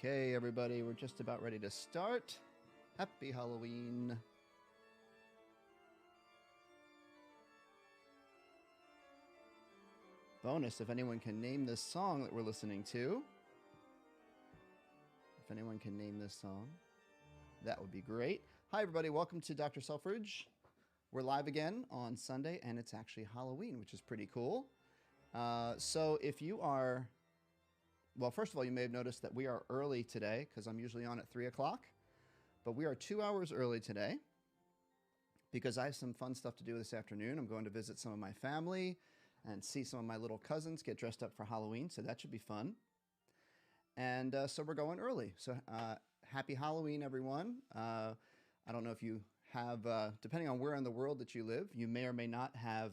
Okay, everybody, we're just about ready to start. Happy Halloween. Bonus, if anyone can name this song that we're listening to. If anyone can name this song, that would be great. Hi, everybody. Welcome to Dr. Selfridge. We're live again on Sunday, and it's actually Halloween, which is pretty cool. So if you are... Well, first of all, you may have noticed that we are early today because I'm usually on at 3 o'clock. But we are 2 hours early today because I have some fun stuff to do this afternoon. I'm going to visit some of my family and see some of my little cousins get dressed up for Halloween. So that should be fun. And so we're going early. So happy Halloween, everyone. I don't know if you have, depending on where in the world that you live, you may or may not have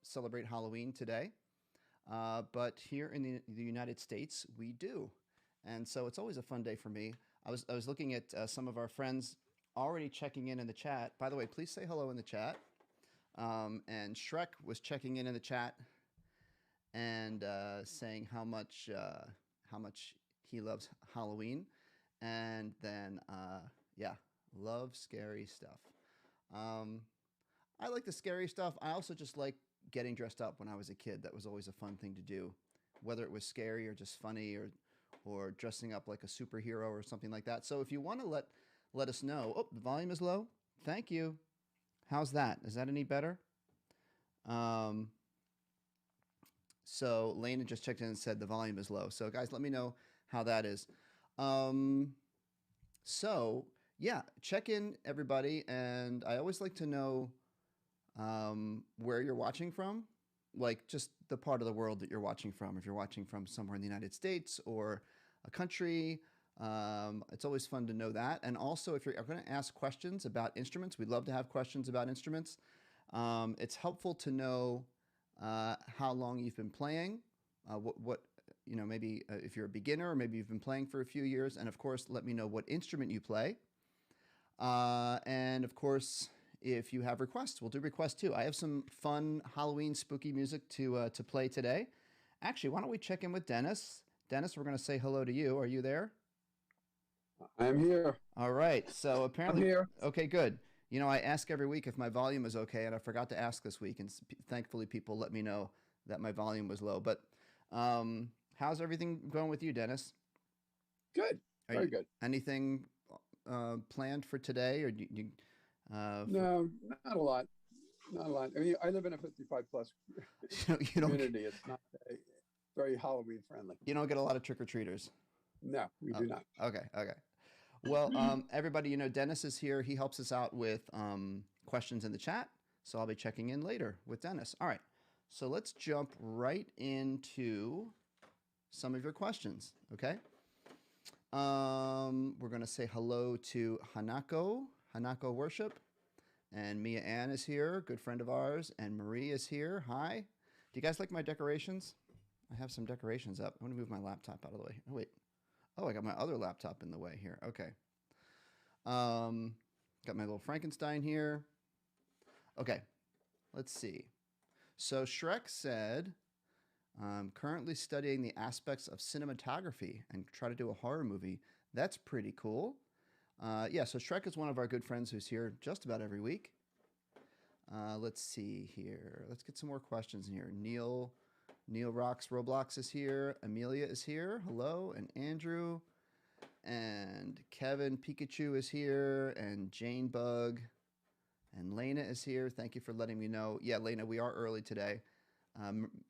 celebrate Halloween today. But here in the United States, we do. And so it's always a fun day for me. I was looking at some of our friends already checking in the chat. By the way, please say hello in the chat. And Shrek was checking in the chat and saying how much he loves Halloween. And then, yeah, love scary stuff. I like the scary stuff. I also just like getting dressed up when I was a kid. That was always a fun thing to do, whether it was scary or just funny or dressing up like a superhero or something like that. So if you want to let us know. Oh, the volume is low. Thank you. How's that? Is that any better? So Lena just checked in and said the volume is low. So guys, let me know how that is. So yeah, check in everybody. And I always like to know where you're watching from, like just the part of the world that you're watching from. If you're watching from somewhere in the United States or a country, it's always fun to know that. And also, if you're going to ask questions about instruments, we'd love to have questions about instruments. It's helpful to know how long you've been playing, what you know, maybe if you're a beginner or maybe you've been playing for a few years. And of course, let me know what instrument you play. And of course, if you have requests, we'll do requests too. I have some fun Halloween spooky music to play today. Actually, why don't we check in with Dennis? Dennis, we're going to say hello to you. Are you there? I'm here. All right. So apparently, I'm here. Okay, good. You know, I ask every week if my volume is okay, and I forgot to ask this week, and thankfully people let me know that my volume was low. But how's everything going with you, Dennis? Good. Very good. Anything planned for today, or do you no, not a lot. Not a lot. I mean, I live in a 55 plus community. It's not very Halloween friendly. You don't get a lot of trick-or-treaters? No, we do not. Okay. Well, everybody, you know, Dennis is here. He helps us out with questions in the chat. So I'll be checking in later with Dennis. All right. So let's jump right into some of your questions. Okay. We're going to say hello to Hanako Worship. And Mia Ann is here, good friend of ours. And Marie is here. Hi. Do you guys like my decorations? I have some decorations up. I'm going to move my laptop out of the way. Oh, wait. Oh, I got my other laptop in the way here. Okay. Got my little Frankenstein here. Okay. Let's see. So Shrek said, I'm currently studying the aspects of cinematography and try to do a horror movie. That's pretty cool. Yeah, so Shrek is one of our good friends who's here just about every week. Let's see here. Let's get some more questions in here. Neil Rocks Roblox is here. Amelia is here. Hello. And Andrew. And Kevin Pikachu is here. And Jane Bug. And Lena is here. Thank you for letting me know. Yeah, Lena, we are early today.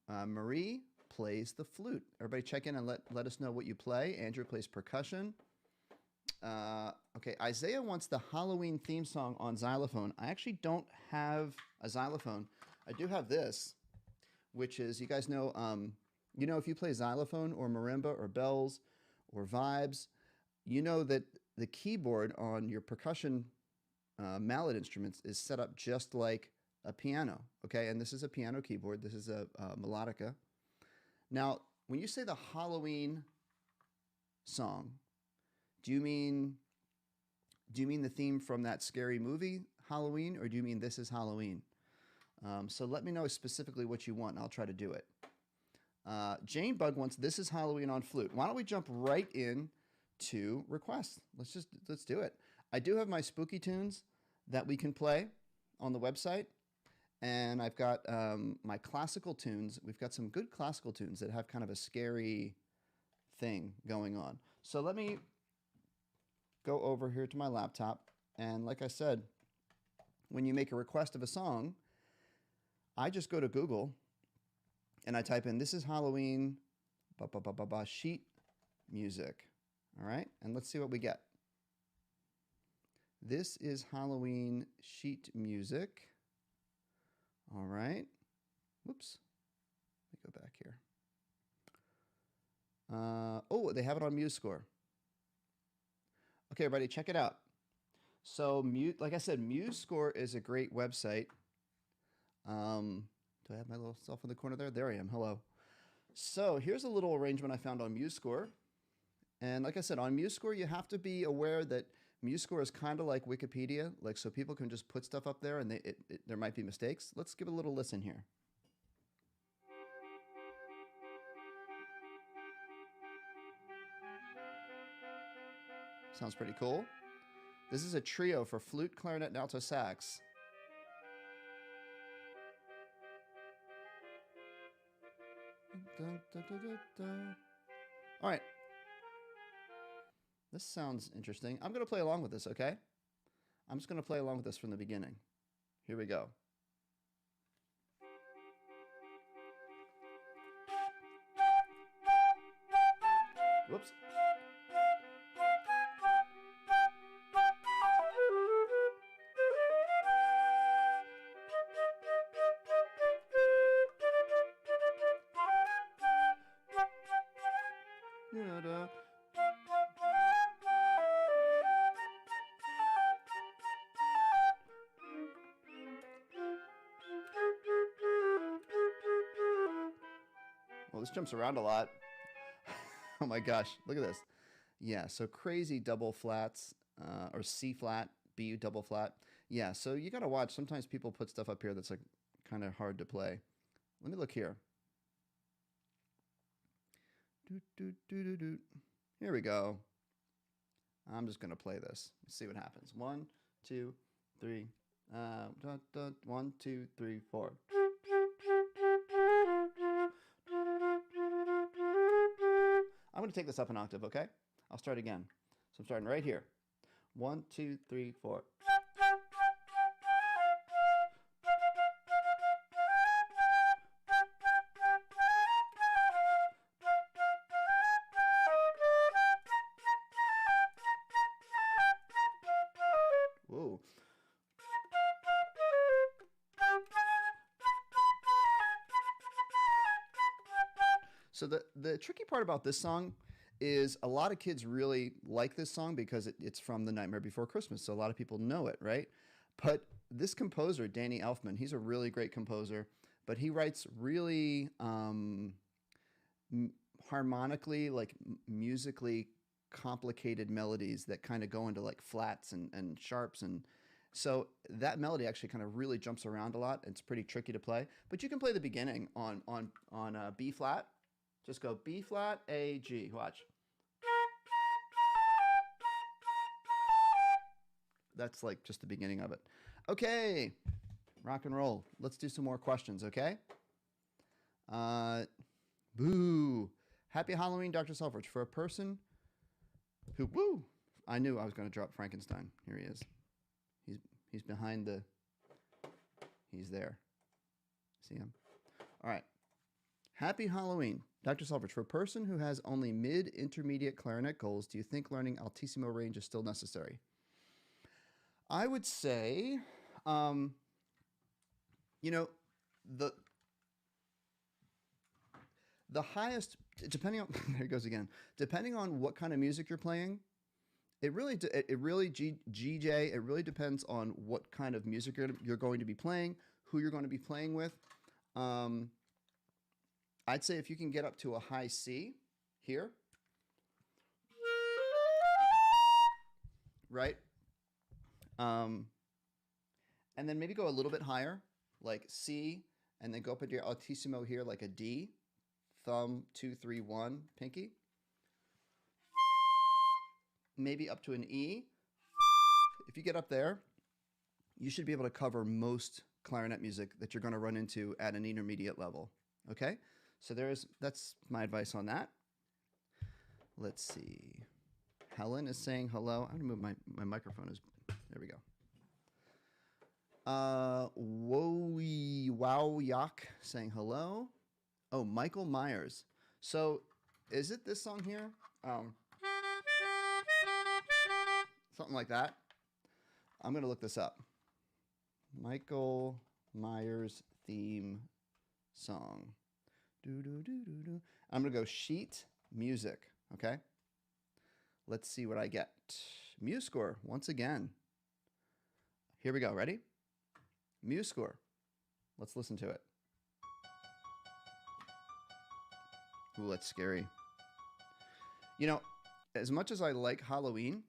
Marie plays the flute. Everybody check in and let us know what you play. Andrew plays percussion. Okay, Isaiah wants the Halloween theme song on xylophone. I actually don't have a xylophone. I do have this, which is, you guys know, if you play xylophone or marimba or bells or vibes, you know that the keyboard on your percussion mallet instruments is set up just like a piano, okay? And this is a piano keyboard. This is a melodica. Now, when you say the Halloween song, do you mean the theme from that scary movie, Halloween, or do you mean This Is Halloween? So let me know specifically what you want, and I'll try to do it. Jane Bug wants This Is Halloween on flute. Why don't we jump right in to requests. Let's do it. I do have my spooky tunes that we can play on the website. And I've got my classical tunes. We've got some good classical tunes that have kind of a scary thing going on. So let me go over here to my laptop. And like I said, when you make a request of a song, I just go to Google and I type in, this is Halloween, sheet music. All right. And let's see what we get. This is Halloween sheet music. All right. Whoops. Let me go back here. Oh, they have it on MuseScore. Okay, everybody, check it out. So, like I said, MuseScore is a great website. Do I have my little self in the corner there? There I am. Hello. So, here's a little arrangement I found on MuseScore. And like I said, on MuseScore, you have to be aware that MuseScore is kind of like Wikipedia, like so people can just put stuff up there and there might be mistakes. Let's give it a little listen here. Sounds pretty cool. This is a trio for flute, clarinet, and alto sax. All right. This sounds interesting. I'm going to play along with this, okay? I'm just going to play along with this from the beginning. Here we go. Whoops. Well, this jumps around a lot. Oh my gosh, look at this. Yeah, so crazy double flats, or C flat, B double flat. Yeah, so you got to watch. Sometimes people put stuff up here that's like kind of hard to play. Let me look here. Here we go. I'm just going to play this. Let's see what happens. 1, 2, 3. 1, 2, 3, 4. I'm going to take this up an octave, okay? I'll start again. So I'm starting right here. 1, 2, 3, 4. Whoa. So the tricky part about this song is a lot of kids really like this song because it's from The Nightmare Before Christmas. So a lot of people know it, right? But this composer, Danny Elfman, he's a really great composer, but he writes really harmonically, like musically complicated melodies that kind of go into like flats and sharps. And so that melody actually kind of really jumps around a lot. It's pretty tricky to play, but you can play the beginning on B flat. Just go B flat, A, G. Watch. That's like just the beginning of it. Okay, rock and roll. Let's do some more questions, okay? Boo. Happy Halloween, Dr. Selfridge. For a person who, woo, I knew I was going to drop Frankenstein. Here he is. He's behind the, he's there. See him? All right. Happy Halloween. Dr. Selfridge, for a person who has only mid-intermediate clarinet goals, do you think learning altissimo range is still necessary? I would say, you know, the highest, depending on, there it goes again, depending on what kind of music you're playing, it really depends on what kind of music you're going to be playing, who you're going to be playing with. I'd say if you can get up to a high C here, right? And then maybe go a little bit higher, like C, and then go up into your altissimo here, like a D, thumb, 2, 3, 1, pinky. maybe up to an E. If you get up there, you should be able to cover most clarinet music that you're going to run into at an intermediate level. Okay? So that's my advice on that. Let's see. Helen is saying hello. I'm going to move my microphone. There we go. Wow Jacque saying hello. Oh, Michael Myers. So is it this song here? Something like that. I'm going to look this up. Michael Myers theme song. I'm going to go sheet music. Okay. Let's see what I get. MuseScore once again. Here we go. Ready? MuseScore. Let's listen to it. Ooh, that's scary. You know, as much as I like Halloween,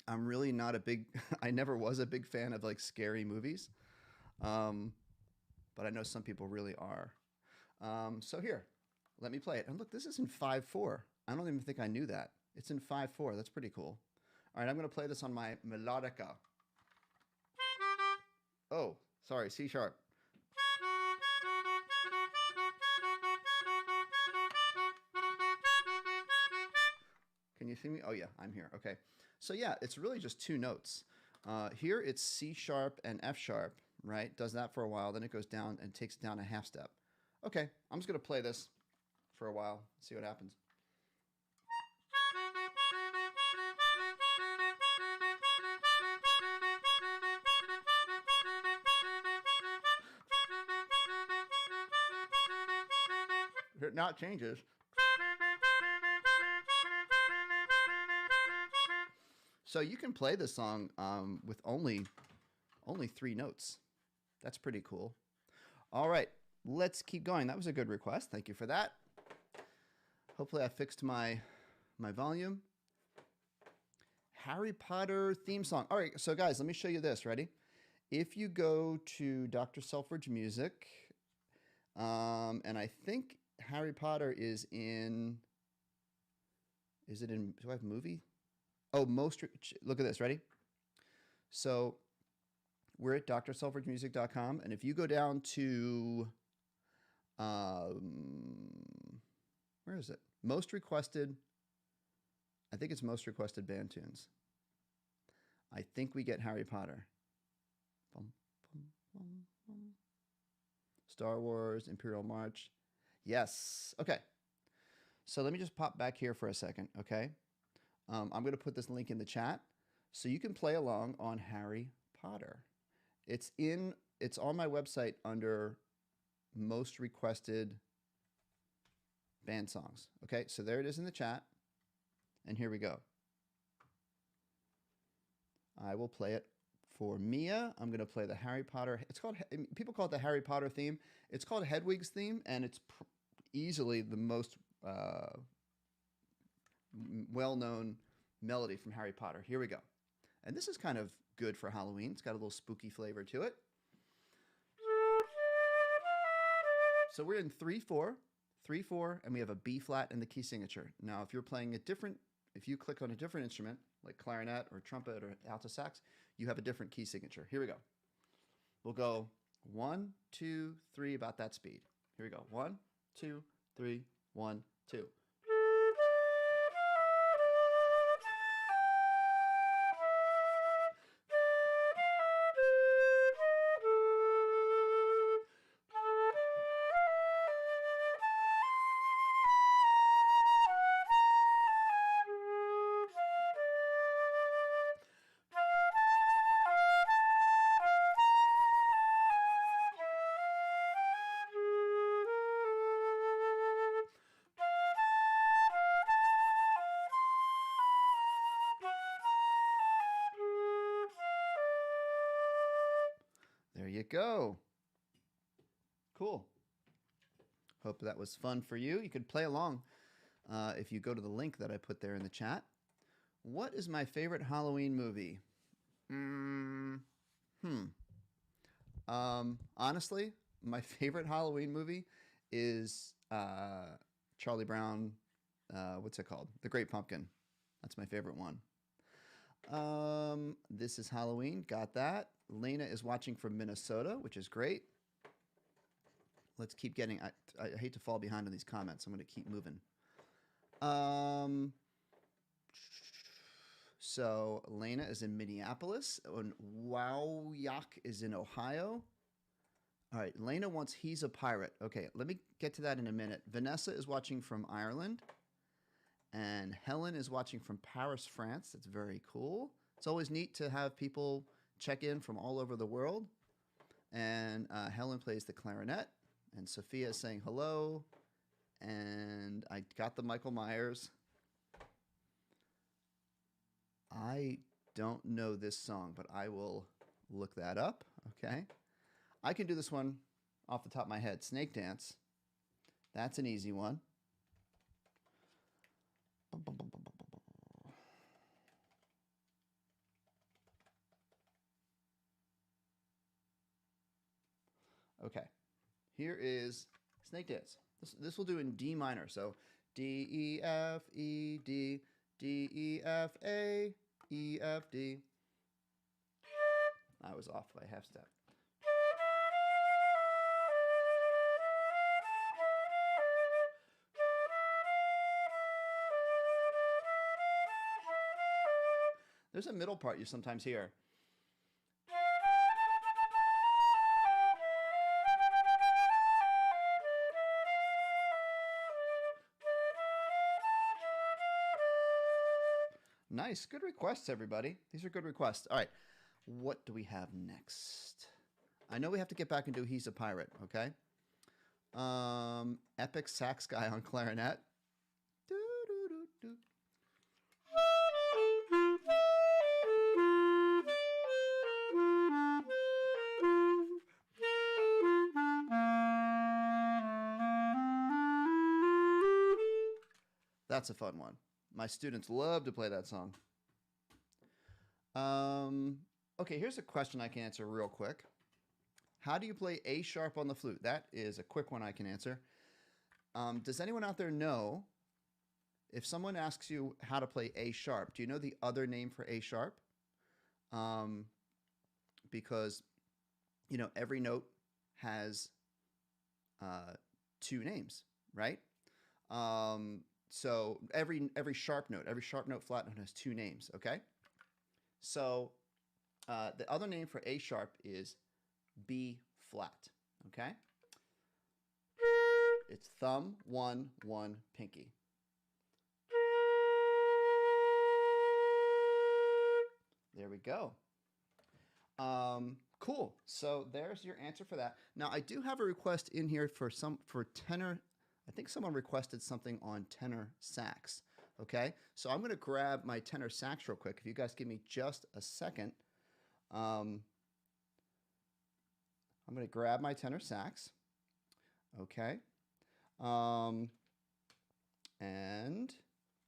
I'm really not a big, I never was a big fan of like scary movies. But I know some people really are. So here, let me play it. And look, this is in 5/4. I don't even think I knew that. It's in 5/4. That's pretty cool. All right, I'm going to play this on my melodica. Oh, sorry, C sharp. Can you see me? Oh, yeah, I'm here. Okay. So, yeah, it's really just two notes. Here it's C sharp and F sharp, right? Does that for a while. Then it goes down and takes it down a half step. Okay, I'm just going to play this for a while, see what happens. Now it changes. So you can play this song with only 3 notes. That's pretty cool. All right, let's keep going. That was a good request. Thank you for that. Hopefully I fixed my volume. Harry Potter theme song. All right, so guys, let me show you this. Ready? If you go to Dr. Selfridge Music, and I think Harry Potter is in, do I have movie? Oh, look at this, ready? So we're at drselfridgemusic.com, and if you go down to, where is it? Most requested, I think it's most requested band tunes. I think we get Harry Potter. Star Wars, Imperial March. Yes. Okay. So let me just pop back here for a second, okay? I'm going to put this link in the chat so you can play along on Harry Potter. It's on my website under most requested band songs. Okay, so there it is in the chat. And here we go. I will play it for Mia. I'm going to play the Harry Potter. People call it the Harry Potter theme. It's called Hedwig's theme, and it's easily the most well-known melody from Harry Potter. Here we go. And this is kind of good for Halloween. It's got a little spooky flavor to it. So we're in 3/4, 3/4, and we have a B flat in the key signature. Now, if you're playing if you click on a different instrument, like clarinet or trumpet or alto sax, you have a different key signature. Here we go. We'll go 1, 2, 3, about that speed. Here we go. 1, 2, 3, 1, 2. There you go. Cool. Hope that was fun for you. You could play along if you go to the link that I put there in the chat. What is my favorite Halloween movie? Honestly, my favorite Halloween movie is Charlie Brown. What's it called? The Great Pumpkin. That's my favorite one. This is Halloween. Got that. Lena is watching from Minnesota, which is great. Let's keep getting. I hate to fall behind on these comments. I'm going to keep moving. So Lena is in Minneapolis, and Jacque is in Ohio. All right, Lena wants He's a Pirate. Okay, let me get to that in a minute. Vanessa is watching from Ireland, and Helen is watching from Paris, France. That's very cool. It's always neat to have people check in from all over the world. And Helen plays the clarinet, and Sophia is saying hello. And I got the Michael Myers. I don't know this song, but I will look that up. Okay. I can do this one off the top of my head. Snake Dance. That's an easy one. Okay. Here is Snake Dance. This will do in D minor. So D, E, F, E, D, D, E, F, A, E, F, D. I was off by half step. There's a middle part you sometimes hear. Nice. Good requests, everybody. These are good requests. All right. What do we have next? I know we have to get back and do He's a Pirate, okay? Epic sax guy on clarinet. That's a fun one. My students love to play that song. Okay, here's a question I can answer real quick. How do you play A sharp on the flute? That is a quick one I can answer. Does anyone out there know, if someone asks you how to play A sharp, do you know the other name for A sharp? Because, you know, every note has two names, right? So every sharp note flat note has two names, okay? So the other name for A sharp is B flat, okay? It's thumb, 1, 1, pinky. There we go. Cool. So there's your answer for that. Now I do have a request in here for tenor. I think someone requested something on tenor sax. Okay, so I'm going to grab my tenor sax real quick. If you guys give me just a second, I'm going to grab my tenor sax. Okay, and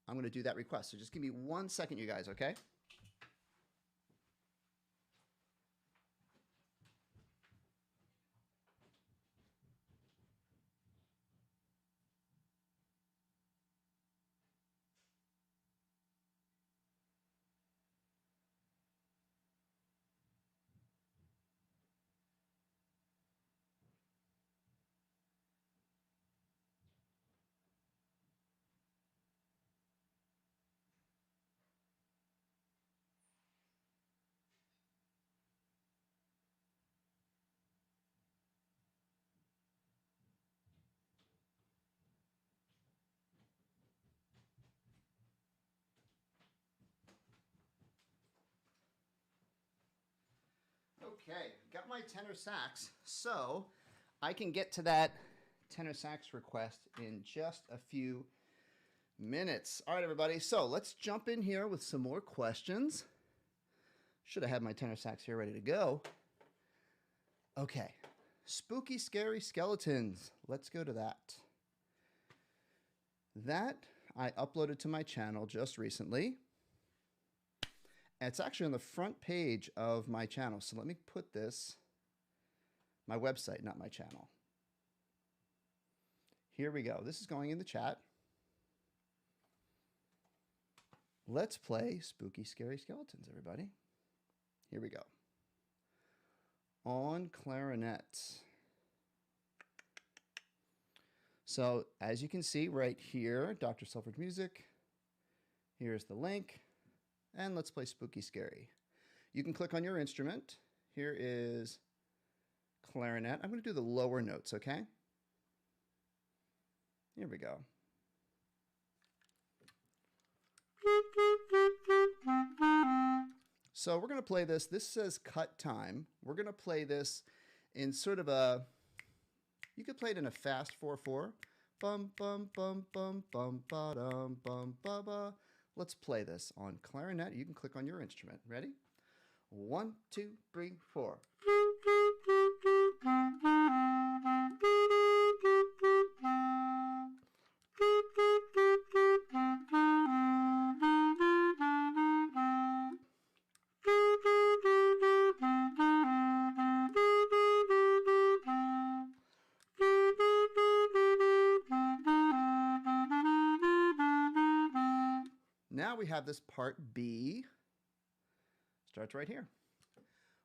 I'm going to do that request. So just give me 1 second, you guys. Okay. Okay, got my tenor sax, so I can get to that tenor sax request in just a few minutes. All right, everybody, so let's jump in here with some more questions. Should have had my tenor sax here ready to go. Okay, spooky, scary skeletons. Let's go to that. That I uploaded to my channel just recently. It's actually on the front page of my channel. So let me put this, my website, not my channel. Here we go. This is going in the chat. Let's play Spooky Scary Skeletons, everybody. Here we go. On clarinet. So as you can see right here, Dr. Selfridge Music. Here's the link. And let's play Spooky Scary. You can click on your instrument. Here is clarinet. I'm going to do the lower notes, okay? Here we go. So we're going to play this. This says cut time. We're going to play this in sort of a, you could play it in a fast 4/4. Bum, bum, bum, bum, bum, ba, dum, bum, ba, ba. Let's play this on clarinet. You can click on your instrument. Ready? 1, 2, 3, 4. Now we have this part B. Starts right here.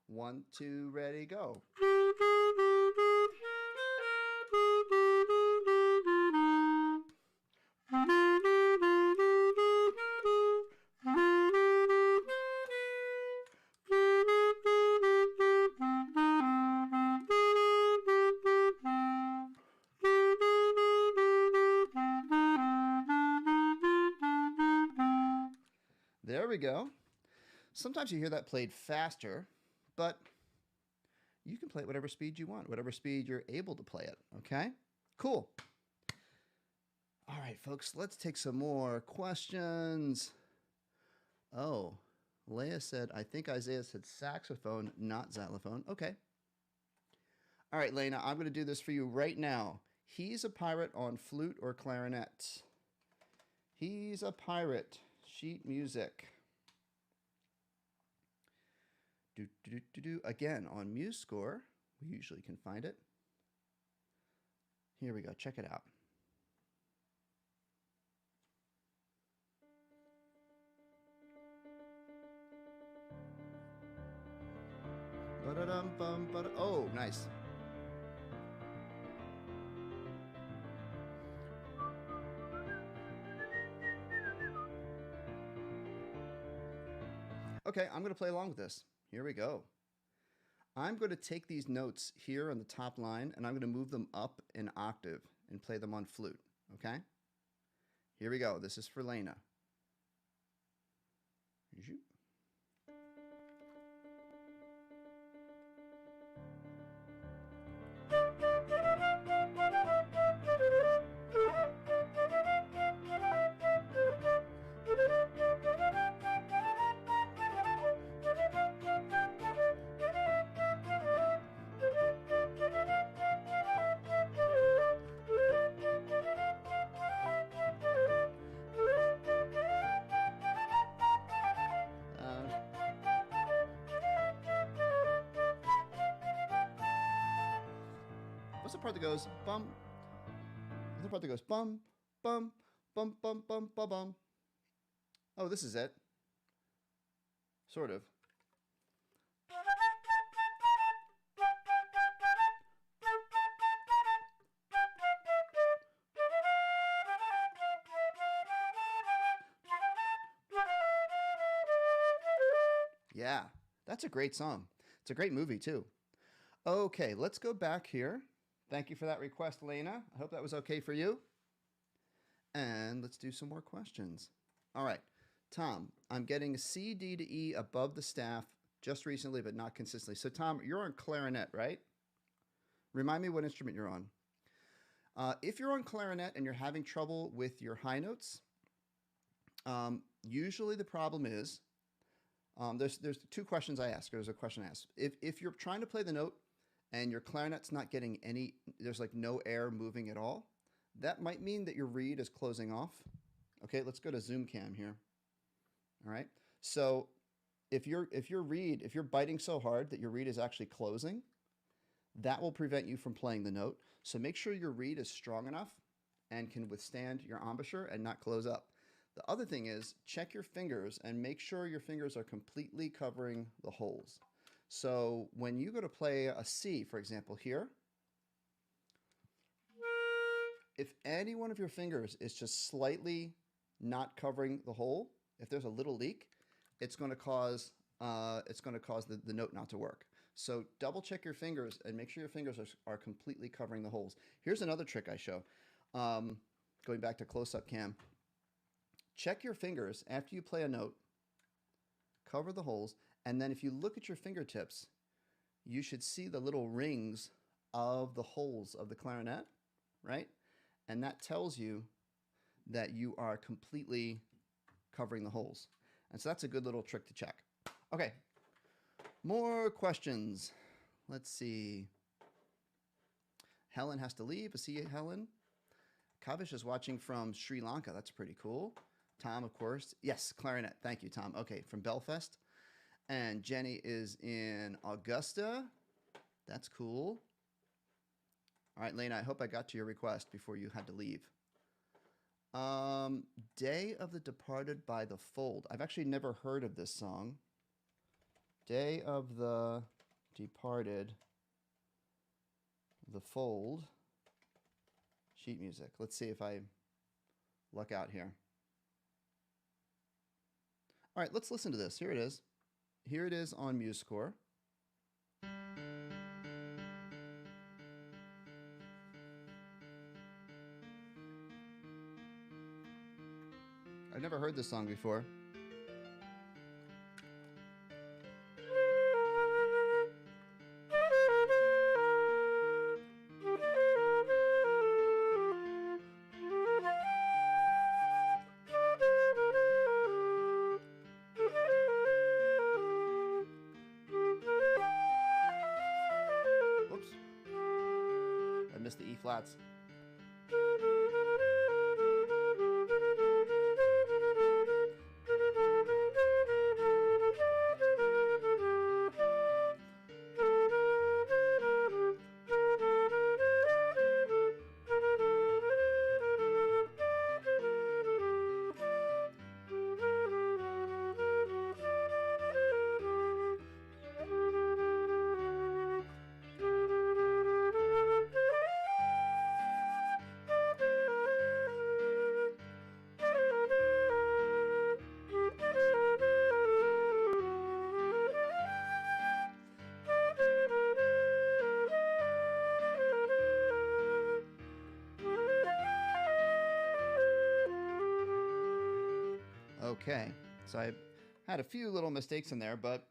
1, 2, ready, go. There we go. Sometimes you hear that played faster, but you can play it whatever speed you want, whatever speed you're able to play it, okay? Cool. All right, folks, let's take some more questions. Oh, Leah said, I think Isaiah said saxophone, not xylophone. Okay. All right, Lena, I'm going to do this for you right now. He's a pirate on flute or clarinet. He's a pirate. Sheet music. Again, on MuseScore, we usually can find it. Here we go. Check it out. Oh, nice. Okay, I'm going to play along with this. Here we go. I'm going to take these notes here on the top line, and I'm going to move them up an octave and play them on flute, okay? Here we go. This is for Lena. What's the part that goes bum? The part that goes bum, bum, bum, bum, bum, bum, bum. Oh, this is it. Sort of. Yeah, that's a great song. It's a great movie, too. Okay, let's go back here. Thank you for that request, Lena. I hope that was okay for you. And let's do some more questions. All right, Tom, I'm getting a C, D to E above the staff just recently, but not consistently. So, Tom, you're on clarinet, right? Remind me what instrument you're on. If you're on clarinet and you're having trouble with your high notes, usually the problem is, there's two questions I ask. There's a question I ask. If you're trying to play the note and your clarinet's not getting any, there's like no air moving at all, that might mean that your reed is closing off. Okay, let's go to Zoom cam here. All right. So if you're biting so hard that your reed is actually closing, that will prevent you from playing the note. So make sure your reed is strong enough and can withstand your embouchure and not close up. The other thing is check your fingers and make sure your fingers are completely covering the holes. So when you go to play a C, for example, here, if any one of your fingers is just slightly not covering the hole, if there's a little leak, it's going to cause the note not to work. So double check your fingers and make sure your fingers are completely covering the holes. Here's another trick I show. Going back to close-up cam. Check your fingers after you play a note, cover the holes, and then if you look at your fingertips, you should see the little rings of the holes of the clarinet, right? And that tells you that you are completely covering the holes. And so that's a good little trick to check. Okay, more questions. Let's see. Helen has to leave. I see you, Helen. Kavish is watching from Sri Lanka. That's pretty cool. Tom, of course. Yes, clarinet. Thank you, Tom. Okay, from Belfast. And Jenny is in Augusta. That's cool. All right, Lena, I hope I got to your request before you had to leave. Day of the Departed by the Fold. I've actually never heard of this song. Day of the Departed, the Fold. Sheet music. Let's see if I luck out here. All right, let's listen to this. Here it is. Here it is on MuseScore. I've never heard this song before. Whoops. I missed the E flats. Okay, so I had a few little mistakes in there, but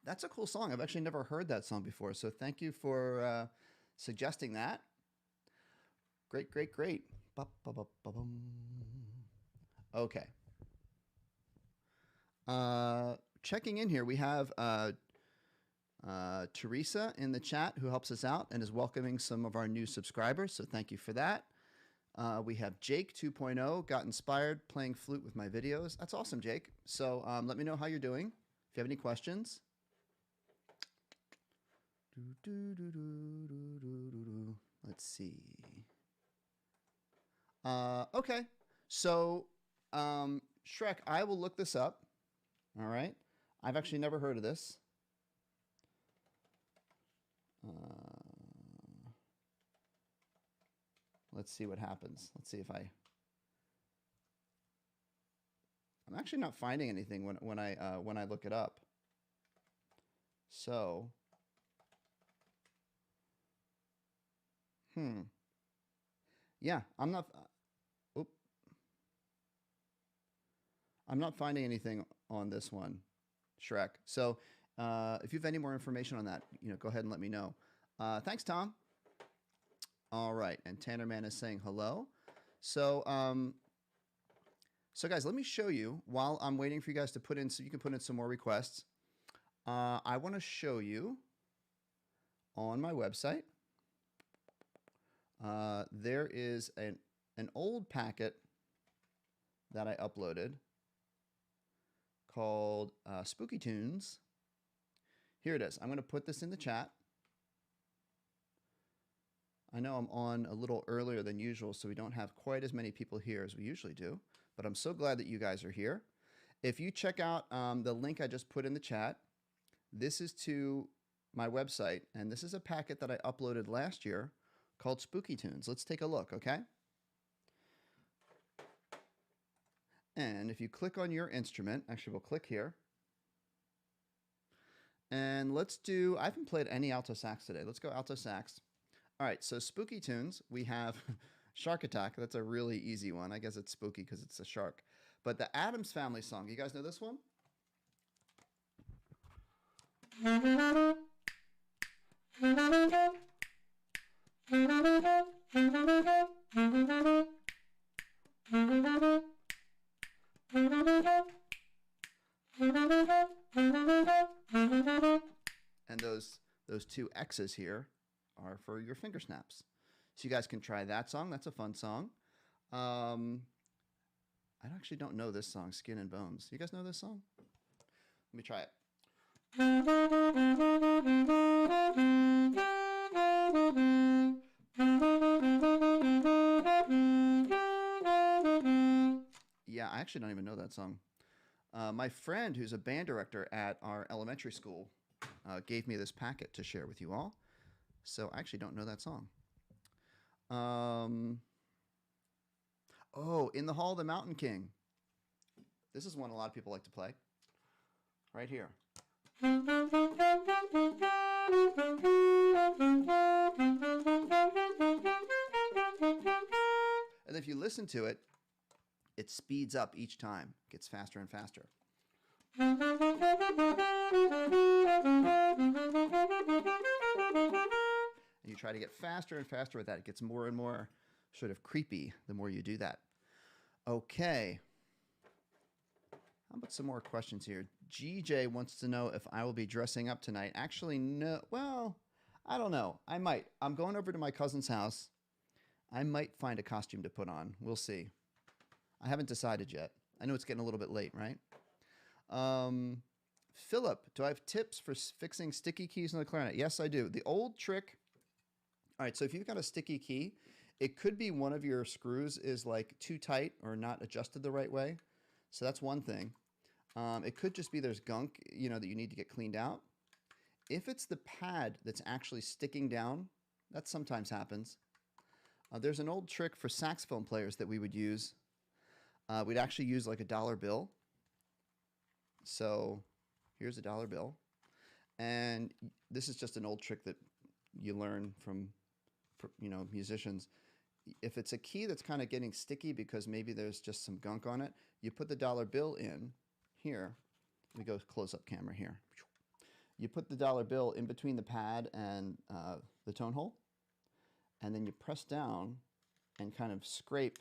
that's a cool song. I've actually never heard that song before, so thank you for suggesting that. Great, great, great. Okay. Checking in here, we have Teresa in the chat who helps us out and is welcoming some of our new subscribers, so thank you for that. We have Jake 2.0, got inspired playing flute with my videos. That's awesome, Jake. So let me know how you're doing. If you have any questions. Let's see. Okay. So Shrek, I will look this up. All right. I've actually never heard of this. Let's see what happens. Let's see if I'm actually not finding anything when I look it up. So, yeah, I'm not finding anything on this one, Shrek. So, if you have any more information on that, go ahead and let me know. Thanks, Tom. All right, and Tannerman is saying hello. So, so guys, let me show you while I'm waiting for you guys to put in, so you can put in some more requests. I want to show you on my website. There is an old packet that I uploaded called Spooky Tunes. Here it is. I'm going to put this in the chat. I know I'm on a little earlier than usual, so we don't have quite as many people here as we usually do, but I'm so glad that you guys are here. If you check out the link I just put in the chat, this is to my website, and this is a packet that I uploaded last year called Spooky Tunes. Let's take a look, okay? And if you click on your instrument, actually we'll click here, and let's do, I haven't played any alto sax today. Let's go alto sax. All right, so Spooky Tunes, we have Shark Attack. That's a really easy one. I guess it's spooky because it's a shark. But the Addams Family song, you guys know this one? And those two X's here are for your finger snaps. So you guys can try that song. That's a fun song. I actually don't know this song, Skin and Bones. You guys know this song? Let me try it. Yeah, I actually don't even know that song. My friend, who's a band director at our elementary school, gave me this packet to share with you all. So I actually don't know that song. Oh, In the Hall of the Mountain King. This is one a lot of people like to play. Right here. And if you listen to it, it speeds up each time. It gets faster and faster. And you try to get faster and faster with that. It gets more and more sort of creepy the more you do that. Okay. How about some more questions here? GJ wants to know if I will be dressing up tonight. Actually, no. Well, I don't know. I might. I'm going over to my cousin's house. I might find a costume to put on. We'll see. I haven't decided yet. I know it's getting a little bit late, right? Philip, do I have tips for fixing sticky keys on the clarinet? Yes, I do. The old trick. All right, so if you've got a sticky key, it could be one of your screws is like too tight or not adjusted the right way. So that's one thing. It could just be there's gunk, that you need to get cleaned out. If it's the pad that's actually sticking down, that sometimes happens. There's an old trick for saxophone players that we would use. We'd actually use like a dollar bill. So here's a dollar bill. And this is just an old trick that you learn from, musicians. If it's a key that's kind of getting sticky because maybe there's just some gunk on it, you put the dollar bill in here. Let me go close-up camera here. You put the dollar bill in between the pad and the tone hole, and then you press down and kind of scrape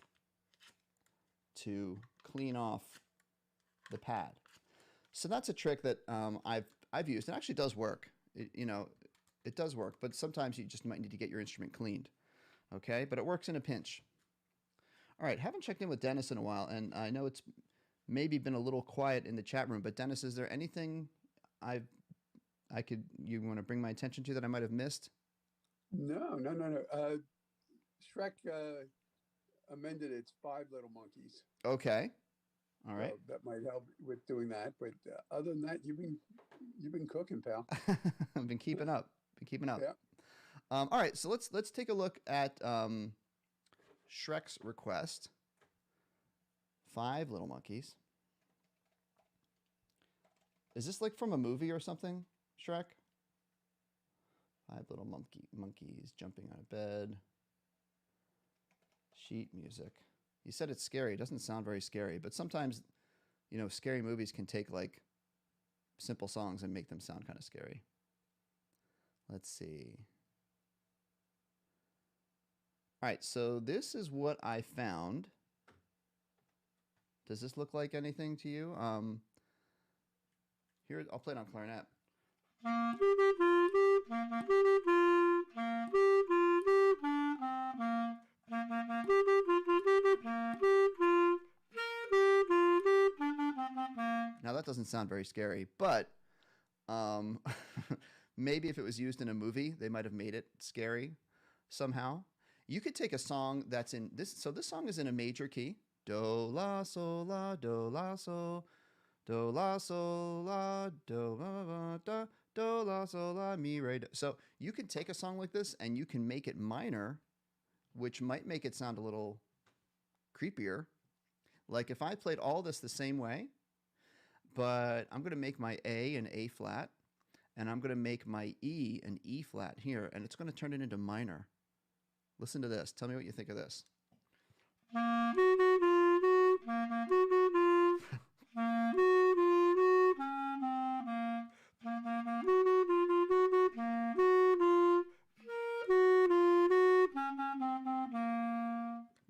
to clean off the pad. So that's a trick that I've used. It actually does work. It does work, but sometimes you just might need to get your instrument cleaned. Okay, but it works in a pinch. All right, haven't checked in with Dennis in a while, and I know it's maybe been a little quiet in the chat room, but Dennis, is there anything you want to bring my attention to that I might have missed? No. Shrek amended its 5 Little Monkeys. Okay. All right. So that might help with doing that, but other than that, you've been cooking, pal. I've been keeping up. Yeah. All right, so let's take a look at Shrek's request. 5 Little Monkeys. Is this like from a movie or something, Shrek? 5 little monkeys jumping on a bed. Sheet music. You said it's scary. It doesn't sound very scary, but sometimes, scary movies can take like simple songs and make them sound kind of scary. Let's see. All right, so this is what I found. Does this look like anything to you? Here, I'll play it on clarinet. Now that doesn't sound very scary, but maybe if it was used in a movie, they might have made it scary. somehow, you could take a song that's in this. So this song is in a major key. Do, la, sol, la, do, la, sol. Do, la, sol, la, do, la, la, da, do, la, sol, la, mi, re, do. So you can take a song like this and you can make it minor, which might make it sound a little creepier. Like if I played all this the same way, but I'm going to make my A an A flat, and I'm going to make my E an E flat here, and it's going to turn it into minor. Listen to this. Tell me what you think of this.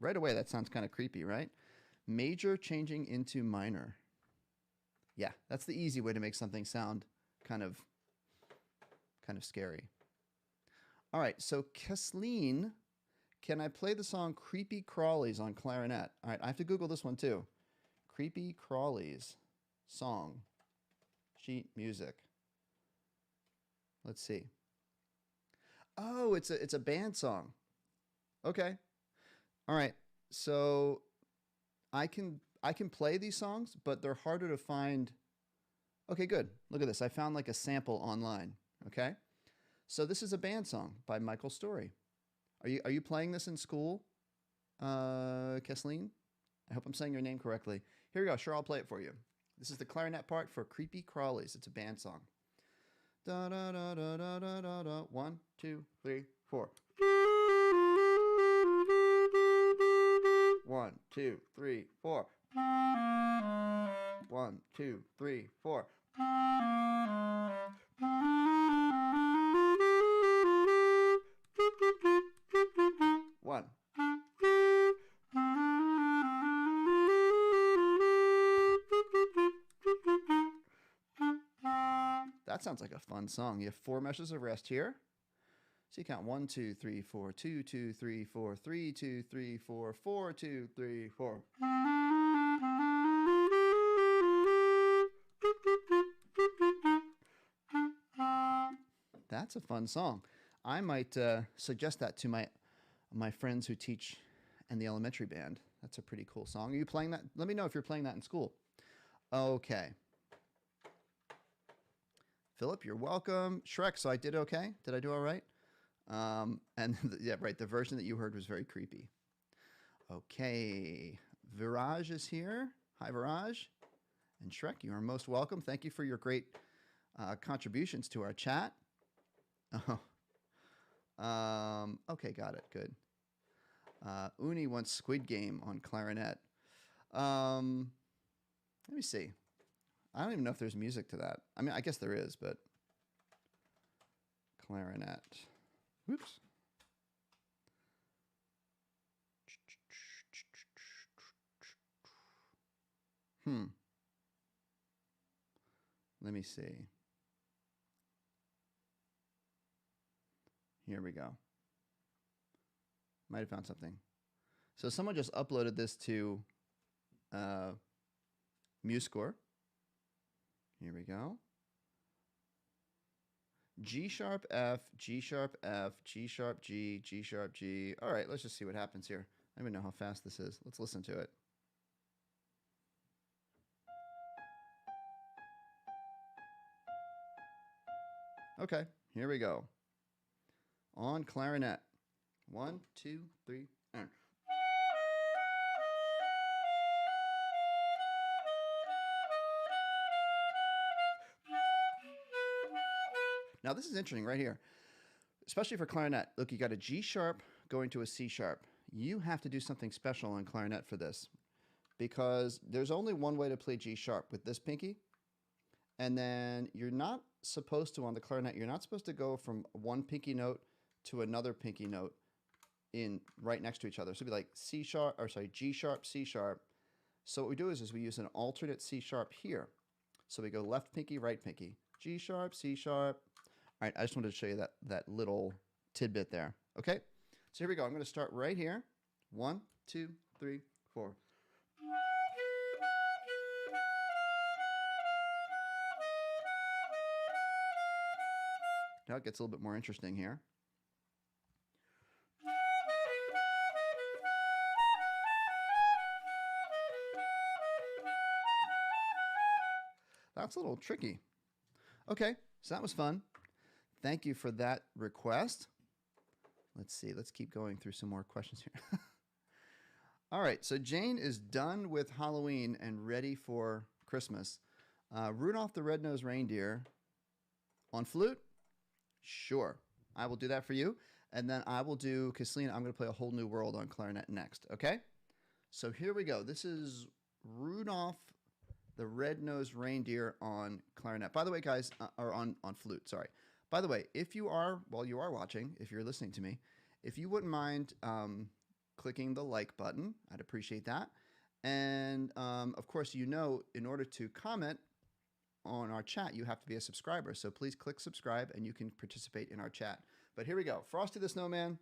Right away, that sounds kind of creepy, right? Major changing into minor. Yeah, that's the easy way to make something sound kind of scary. All right, so Kathleen, can I play the song Creepy Crawlies on clarinet? All right, I have to Google this one too. Creepy Crawlies song, sheet music. Let's see. Oh, it's a band song. Okay. All right. So I can play these songs, but they're harder to find. Okay, good. Look at this. I found like a sample online. Okay. So this is a band song by Michael Story. Are you playing this in school, Kathleen? I hope I'm saying your name correctly. Here we go. Sure, I'll play it for you. This is the clarinet part for Creepy Crawlies. It's a band song. Da da da da da da da da. 1, 2, 3, 4. 1, 2, 3, 4. 1, 2, 3, 4. 1. That sounds like a fun song. You have 4 measures of rest here. So you count 1, 2, 3, 4, 2, 2, 3, 4, 3, 2, 3, 4, 4, 2, 3, 4. That's a fun song. I might suggest that to my friends who teach in the elementary band. That's a pretty cool song. Are you playing that? Let me know if you're playing that in school. Okay. Philip, you're welcome. Shrek, so I did okay? Did I do all right? Yeah, right. The version that you heard was very creepy. Okay. Viraj is here. Hi, Viraj. And Shrek, you are most welcome. Thank you for your great contributions to our chat. Okay, got it. Good. Uni wants Squid Game on clarinet. Let me see. I don't even know if there's music to that. I mean, I guess there is, but clarinet. Whoops. Let me see. Here we go. Might have found something. So someone just uploaded this to MuseScore. Here we go. G sharp F, G sharp F, G sharp G, G sharp G. All right, let's just see what happens here. I don't even know how fast this is. Let's listen to it. Okay, here we go. On clarinet. 1, 2, 3, and. Now this is interesting right here, especially for clarinet. Look, you got a G sharp going to a C sharp. You have to do something special on clarinet for this because there's only one way to play G sharp with this pinky. And then you're not supposed to, on the clarinet, you're not supposed to go from one pinky note to another pinky note in right next to each other. So it'd be like C sharp, or sorry, G sharp, C sharp. So what we do is we use an alternate C sharp here. So we go left pinky, right pinky, G sharp, C sharp. All right, I just wanted to show you that little tidbit there. Okay, so here we go. I'm going to start right here. 1, 2, 3, 4. Now it gets a little bit more interesting here. That's a little tricky. Okay, so that was fun. Thank you for that request. Let's see. Let's keep going through some more questions here. All right, so Jane is done with Halloween and ready for Christmas. Rudolph the Red-Nosed Reindeer on flute? Sure. I will do that for you. And then I will do, Kathleen, I'm going to play A Whole New World on clarinet next, okay? So here we go. This is Rudolph the Red-Nosed Reindeer on clarinet. By the way, guys, or on flute, sorry. By the way, if you are, while you are watching, if you're listening to me, if you wouldn't mind clicking the like button, I'd appreciate that. And of course, you know, in order to comment on our chat, you have to be a subscriber. So please click subscribe and you can participate in our chat. But here we go. Frosty the Snowman,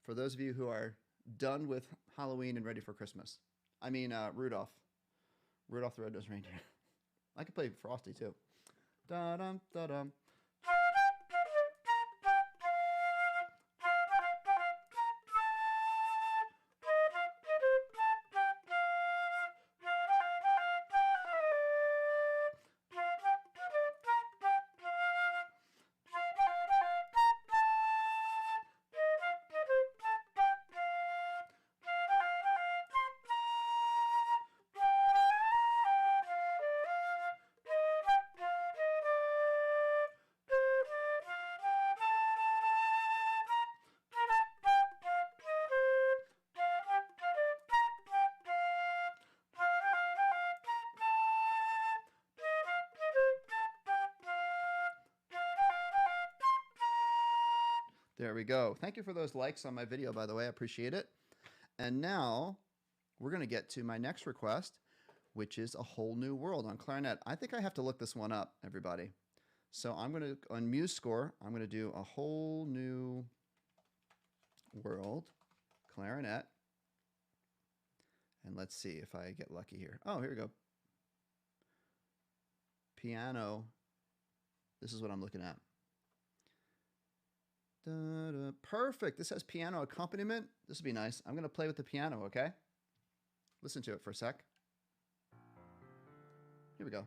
for those of you who are done with Halloween and ready for Christmas. I mean, Rudolph. Rudolph the Red-Nosed Reindeer. I could play Frosty too. Da-dum, da-dum. There we go. Thank you for those likes on my video, by the way. I appreciate it. And now we're going to get to my next request, which is A Whole New World on clarinet. I think I have to look this one up, everybody. So I'm going to, on MuseScore, I'm going to do A Whole New World clarinet. And let's see if I get lucky here. Oh, here we go. Piano. This is what I'm looking at. Da-da. Perfect. This has piano accompaniment. This will be nice. I'm going to play with the piano, okay? Listen to it for a sec. Here we go.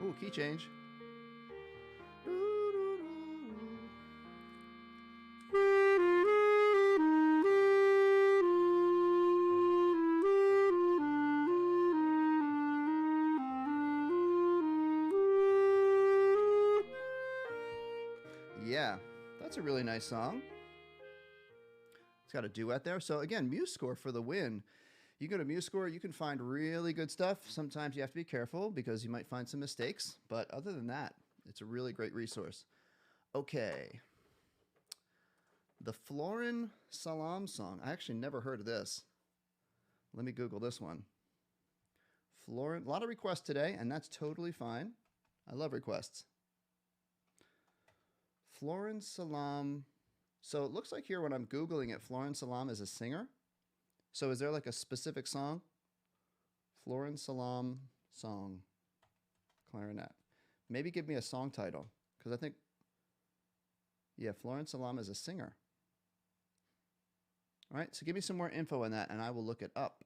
Ooh, key change. Yeah, that's a really nice song. It's got a duet there. So again, MuseScore for the win. You go to MuseScore, you can find really good stuff. Sometimes you have to be careful because you might find some mistakes. But other than that, it's a really great resource. Okay. The Florin Salam song. I actually never heard of this. Let me Google this one. Florin, a lot of requests today, and that's totally fine. I love requests. Florin Salam. So it looks like here when I'm Googling it, Florin Salam is a singer. So is there like a specific song? Florin Salam song, clarinet. Maybe give me a song title, because I think, yeah, Florin Salam is a singer. All right, so give me some more info on that, and I will look it up.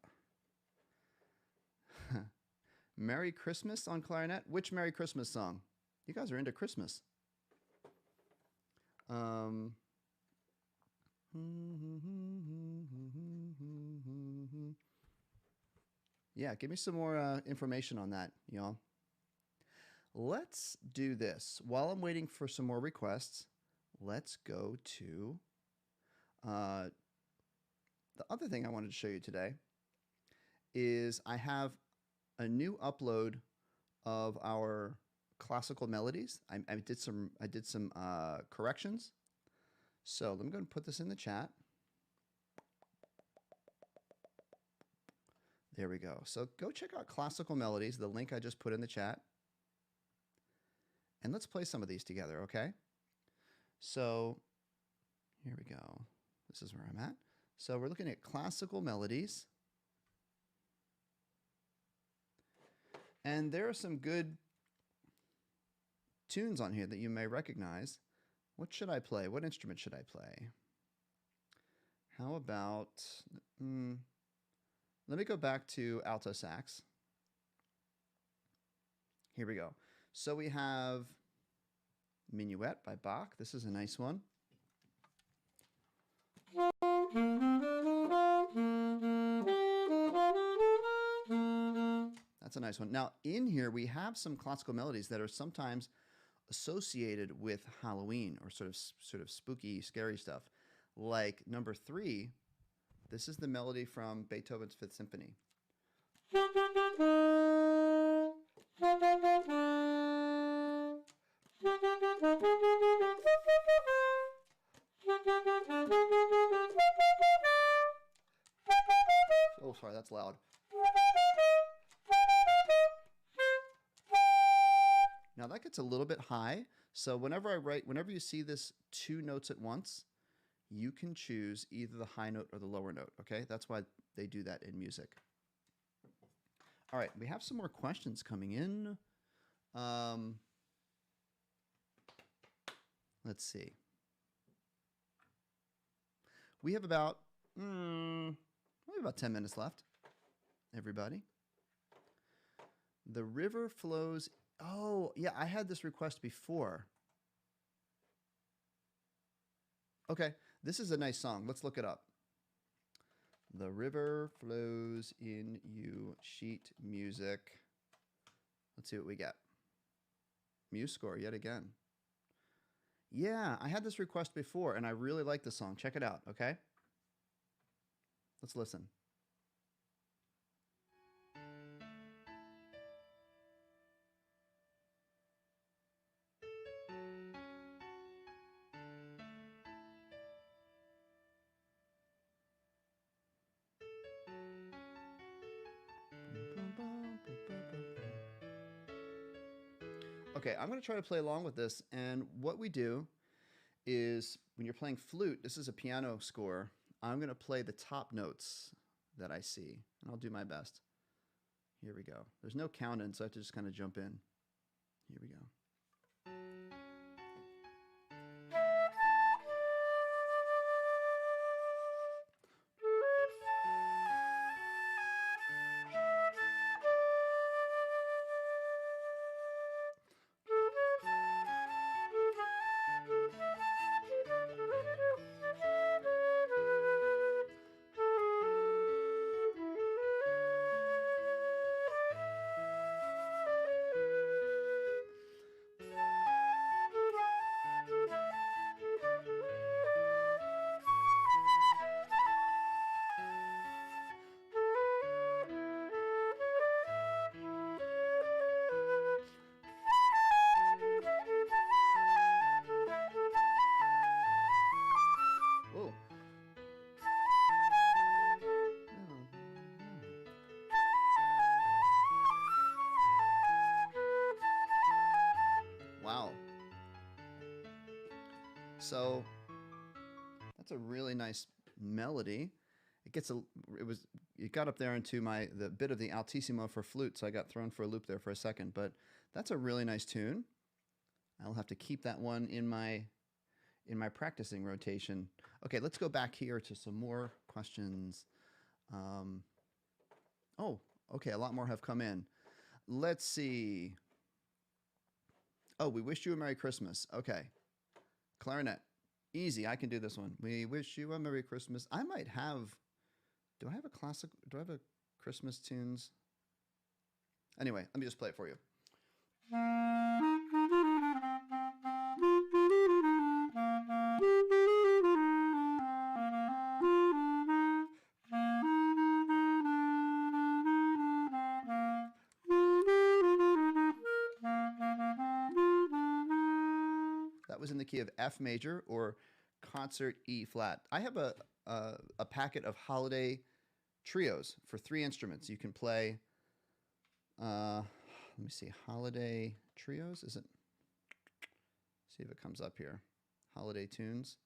Merry Christmas on clarinet. Which Merry Christmas song? You guys are into Christmas. Um, yeah, give me some more information on that, y'all. Let's do this. While I'm waiting for some more requests, let's go to the other thing I wanted to show you today is I have a new upload of our classical melodies. I did some corrections. So let me go and put this in the chat. There we go. So go check out classical melodies, the link I just put in the chat. And let's play some of these together, okay? So here we go. This is where I'm at. So we're looking at classical melodies. And there are some good tunes on here that you may recognize. What should I play? What instrument should I play? How about, let me go back to alto sax. Here we go. So we have Minuet by Bach. This is a nice one. That's a nice one. Now, in here, we have some classical melodies that are sometimes associated with Halloween or sort of spooky, scary stuff. Like number 3, this is the melody from Beethoven's Fifth Symphony. Oh, sorry, that's loud. Now that gets a little bit high. So whenever you see this 2 notes at once, you can choose either the high note or the lower note, okay? That's why they do that in music. All right, we have some more questions coming in. Let's see. We have about 10 minutes left, everybody. The river flows. Oh, yeah, I had this request before. Okay, this is a nice song. Let's look it up. The river flows in you, sheet music. Let's see what we get. Muse score yet again. Yeah, I had this request before, and I really like the song. Check it out, okay? Let's listen. Okay, I'm going to try to play along with this, and what we do is when you're playing flute, this is a piano score, I'm going to play the top notes that I see, and I'll do my best. Here we go. There's no count in, so I have to just kind of jump in. Here we go. Wow. So that's a really nice melody. It got up there into the bit of the altissimo for flute, so I got thrown for a loop there for a second, but that's a really nice tune. I'll have to keep that one in my practicing rotation. Okay, let's go back here to some more questions. Oh, okay, a lot more have come in. Let's see. Oh, we wished you a Merry Christmas. Okay. Clarinet. Easy. I can do this one. We wish you a Merry Christmas. I might have. Do I have a classic? Do I have a Christmas tunes? Anyway, let me just play it for you. That was in the key of F major or concert E flat. I have a packet of holiday trios for 3 instruments. You can play. Let me see. Holiday trios. Is it? See if it comes up here. Holiday tunes.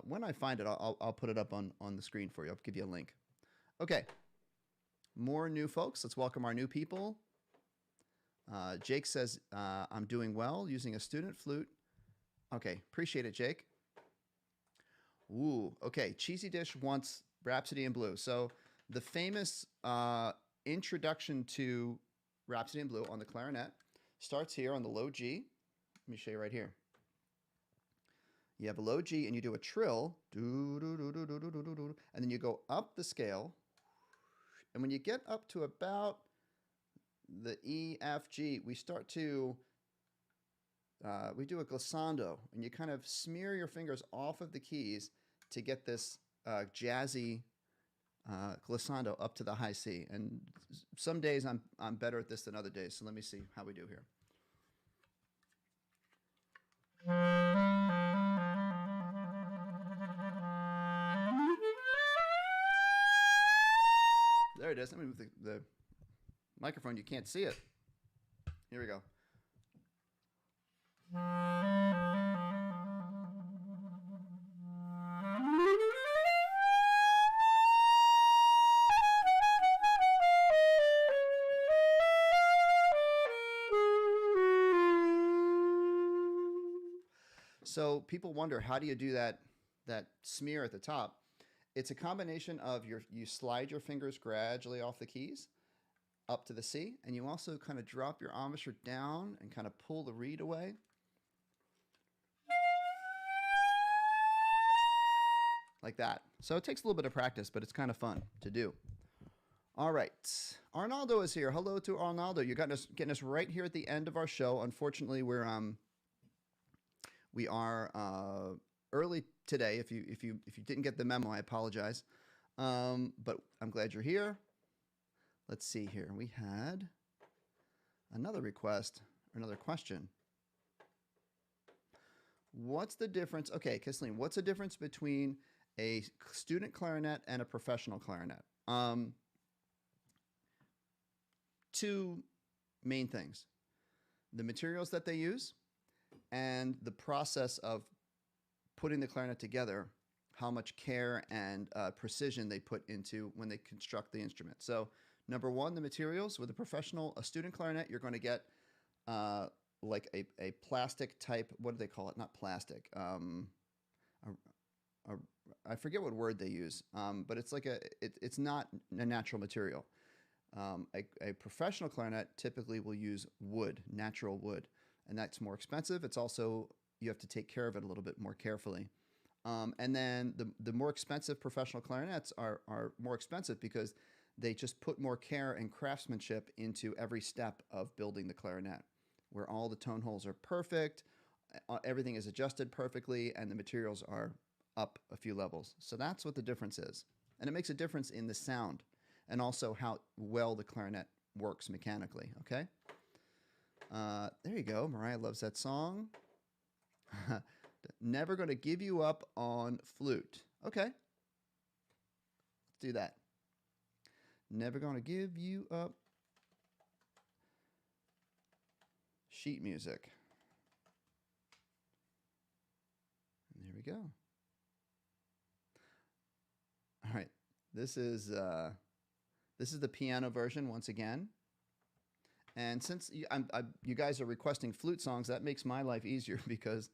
When I find it, I'll put it up on the screen for you. I'll give you a link. Okay. More new folks. Let's welcome our new people. Jake says, I'm doing well using a student flute. Okay, appreciate it, Jake. Ooh, okay. Cheesy Dish wants Rhapsody in Blue. So the famous introduction to Rhapsody in Blue on the clarinet starts here on the low G. Let me show you right here. You have a low G and you do a trill, and then you go up the scale. And when you get up to about the E, F, G, we start to, we do a glissando, and you kind of smear your fingers off of the keys to get this jazzy glissando up to the high C. And some days I'm better at this than other days, so let me see how we do here. There it is. Let me move the microphone. You can't see it. Here we go. So people wonder, how do you do that smear at the top? It's a combination of you slide your fingers gradually off the keys up to the C, and you also kind of drop your embouchure down and kind of pull the reed away. Like that. So it takes a little bit of practice, but it's kind of fun to do. All right. Arnaldo is here. Hello to Arnaldo. You're getting us right here at the end of our show. Unfortunately, we are early today. If you didn't get the memo, I apologize. But I'm glad you're here. Let's see here. We had another request, or another question. What's the difference? Okay, Kisleen, what's the difference between a student clarinet and a professional clarinet? 2 main things. The materials that they use and the process of putting the clarinet together, how much care and precision they put into when they construct the instrument. So number 1, the materials. With a student clarinet, you're going to get like a plastic type, what do they call it? Not plastic. I forget what word they use, but it's like it's not a natural material. A professional clarinet typically will use wood, natural wood, and that's more expensive. It's also, you have to take care of it a little bit more carefully. And then the more expensive professional clarinets are more expensive because they just put more care and craftsmanship into every step of building the clarinet, where all the tone holes are perfect, everything is adjusted perfectly, and the materials are up a few levels. So that's what the difference is. And it makes a difference in the sound and also how well the clarinet works mechanically, okay? There you go. Mariah loves that song. Never going to give you up on flute. Okay. Let's do that. Never going to give you up. Sheet music. And there we go. All right. This is the piano version once again. And since you guys are requesting flute songs, that makes my life easier because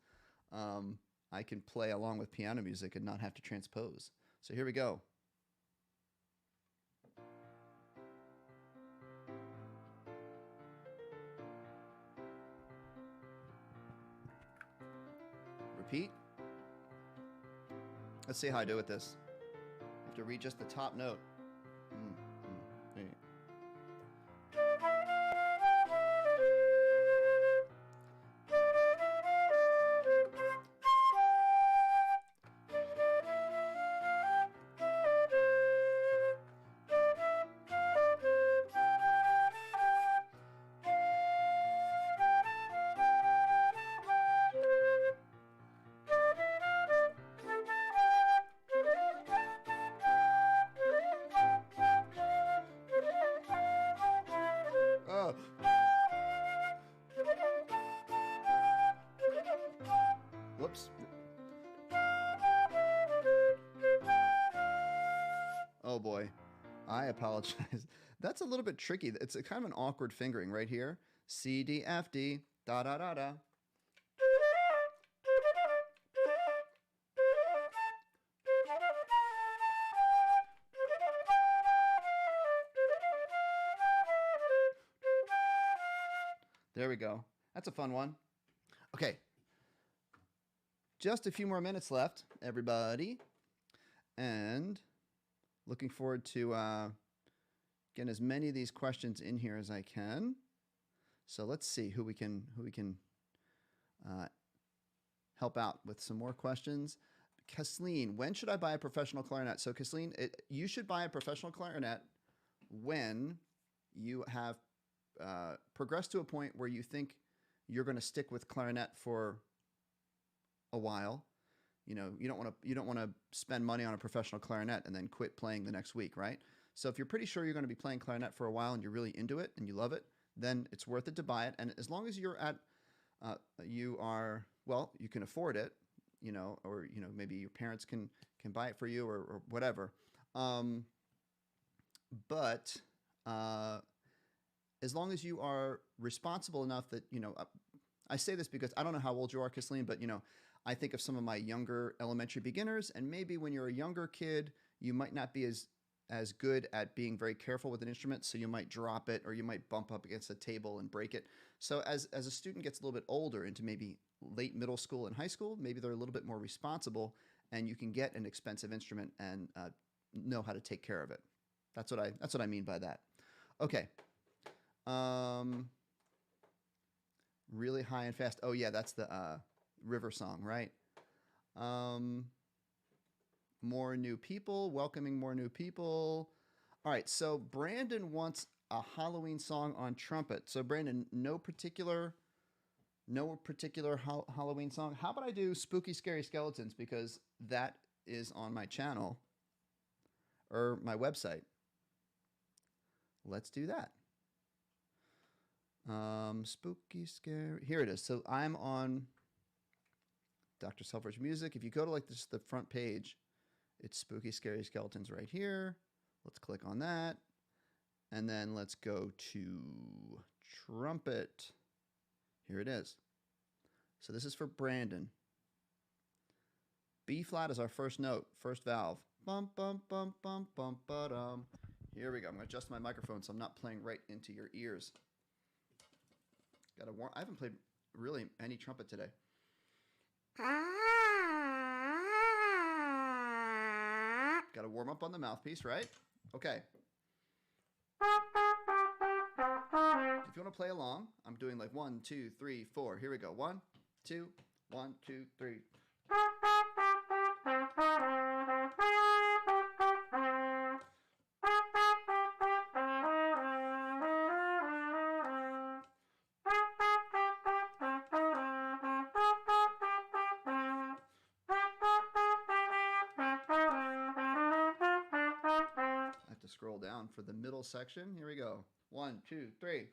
I can play along with piano music and not have to transpose. So here we go. repeat. Let's see how I do with this. You have to read just the top note. There you go. Whoops. Oh boy, I apologize. That's a little bit tricky. It's a kind of an awkward fingering right here. C, D, F, D, da, da, da, da. There we go. That's a fun one. Okay. Just a few more minutes left, everybody. And looking forward to getting as many of these questions in here as I can. So let's see who we can help out with some more questions. Kathleen, when should I buy a professional clarinet? So Kathleen, you should buy a professional clarinet when you have progressed to a point where you think you're going to stick with clarinet for a while. You know, you don't want to spend money on a professional clarinet and then quit playing the next week, right? So if you're pretty sure you're going to be playing clarinet for a while and you're really into it and you love it, then it's worth it to buy it. And as long as you're at, you can afford it, you know, or, you know, maybe your parents can buy it for you or whatever. But as long as you are responsible enough that, you know, I say this because I don't know how old you are, Kathleen, but, you know, I think of some of my younger elementary beginners, and maybe when you're a younger kid, you might not be as good at being very careful with an instrument, so you might drop it or you might bump up against a table and break it. So as a student gets a little bit older into maybe late middle school and high school, maybe they're a little bit more responsible, and you can get an expensive instrument and know how to take care of it. That's what I mean by that. Okay. Really high and fast. Oh yeah, that's the river song, right? More new people, welcoming more new people. All right, so Brandon wants a Halloween song on trumpet. So Brandon, no particular Halloween song. How about I do Spooky Scary Skeletons, because that is on my channel or my website. Let's do that. Spooky Scary. Here it is. So I'm on Dr. Selfridge Music. If you go to like this, the front page, it's Spooky Scary Skeletons right here. Let's click on that. And then let's go to trumpet. Here it is. So this is for Brandon. B flat is our first note, first valve. Bum, bum, bum, bum, bum, ba-dum. Here we go. I'm going to adjust my microphone so I'm not playing right into your ears. I haven't played really any trumpet today. Got to warm up on the mouthpiece, right? Okay. If you want to play along, I'm doing like 1, 2, 3, 4. Here we go. 1, 2, 1, 2, 3. Scroll down for the middle section. Here we go. 1, 2, 3.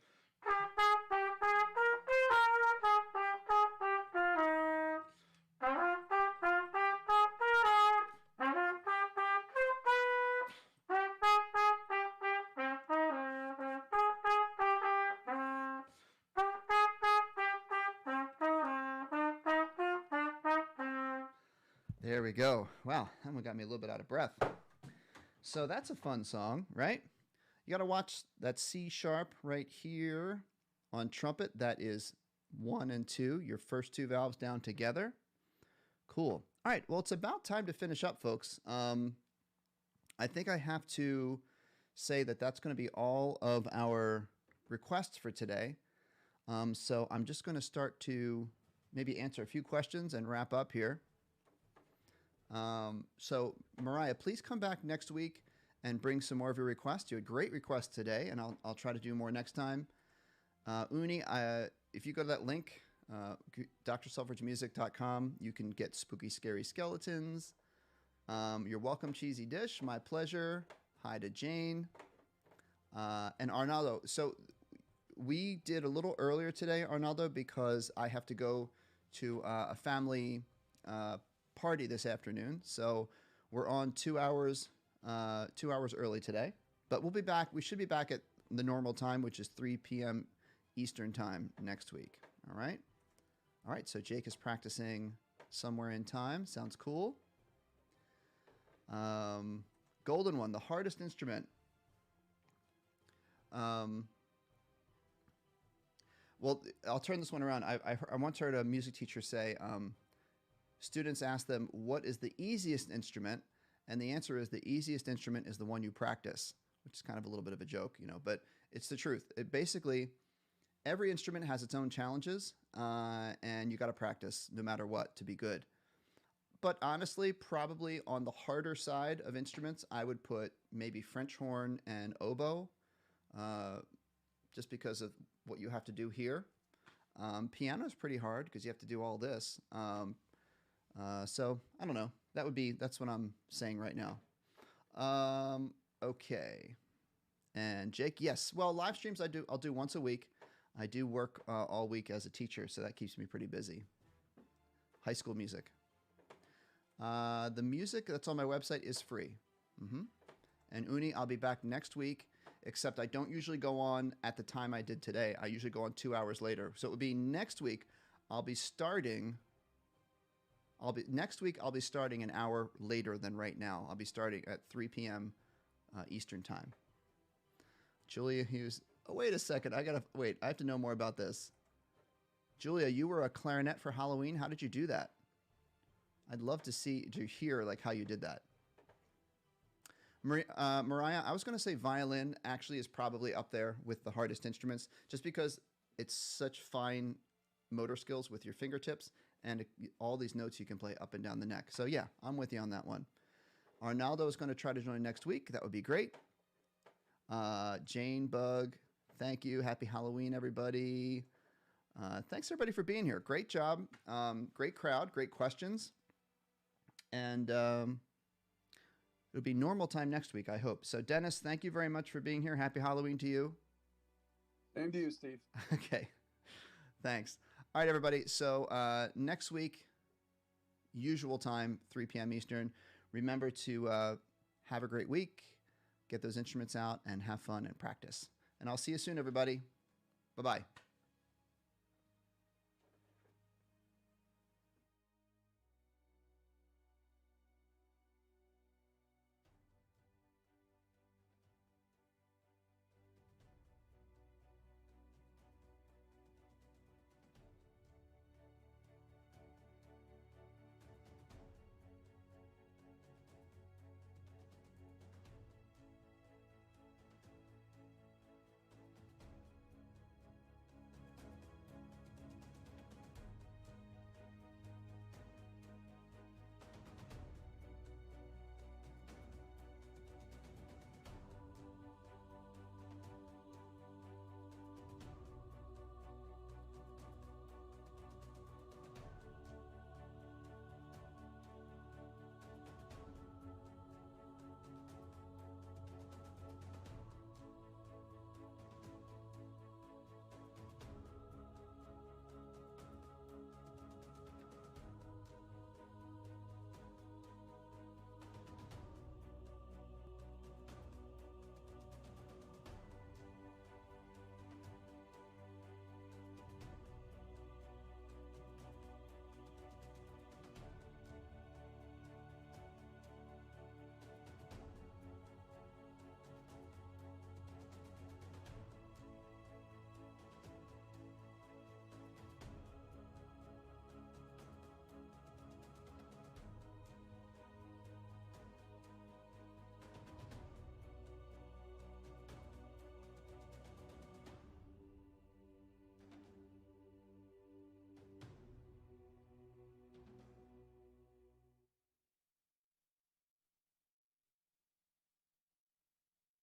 There we go. Wow, that one got me a little bit out of breath. So that's a fun song, right? You got to watch that C sharp right here on trumpet. That is 1 and 2, your first two valves down together. Cool. All right. Well, it's about time to finish up, folks. I think I have to say that that's going to be all of our requests for today. So I'm just going to start to maybe answer a few questions and wrap up here. So Mariah, please come back next week and bring some more of your requests. You had great requests today, and I'll try to do more next time. Uni, if you go to that link, drselfridgemusic.com, you can get spooky, scary skeletons. You're welcome, Cheesy Dish. My pleasure. Hi to Jane. And Arnaldo. So we did a little earlier today, Arnaldo, because I have to go to a family party this afternoon. So we're on 2 hours early today. But we'll be back. We should be back at the normal time, which is 3 p.m. Eastern time next week. All right? All right, so Jake is practicing somewhere in time. Sounds cool. Golden one, the hardest instrument. Well, I'll turn this one around. I once heard a music teacher say, students ask them, what is the easiest instrument? And the answer is the easiest instrument is the one you practice, which is kind of a little bit of a joke, you know, but it's the truth. It basically, every instrument has its own challenges, and you got to practice no matter what to be good. But honestly, probably on the harder side of instruments, I would put maybe French horn and oboe, just because of what you have to do here. Piano is pretty hard because you have to do all this. So I don't know. That's what I'm saying right now. Okay. And Jake, yes. Well, live streams I'll do once a week. I do work all week as a teacher, so that keeps me pretty busy. High school music. The music that's on my website is free. And Uni, I'll be back next week, except I don't usually go on at the time I did today. I usually go on 2 hours later. So it would be next week. I'll be starting an hour later than right now. I'll be starting at 3 p.m. Eastern time. Julia Hughes. Oh, wait a second. I have to know more about this. Julia, you were a clarinet for Halloween. How did you do that? I'd love to hear like how you did that. Mariah, I was going to say violin actually is probably up there with the hardest instruments, just because it's such fine motor skills with your fingertips and all these notes you can play up and down the neck. So yeah, I'm with you on that one. Arnaldo is going to try to join next week. That would be great. Jane Bug, thank you. Happy Halloween, everybody. Thanks everybody for being here. Great job. Great crowd. Great questions. And it'll be normal time next week, I hope. So Dennis, thank you very much for being here. Happy Halloween to you. Same to you, Steve. Okay. Thanks. All right, everybody. So next week, usual time, 3 p.m. Eastern. Remember to have a great week, get those instruments out, and have fun and practice. And I'll see you soon, everybody. Bye-bye.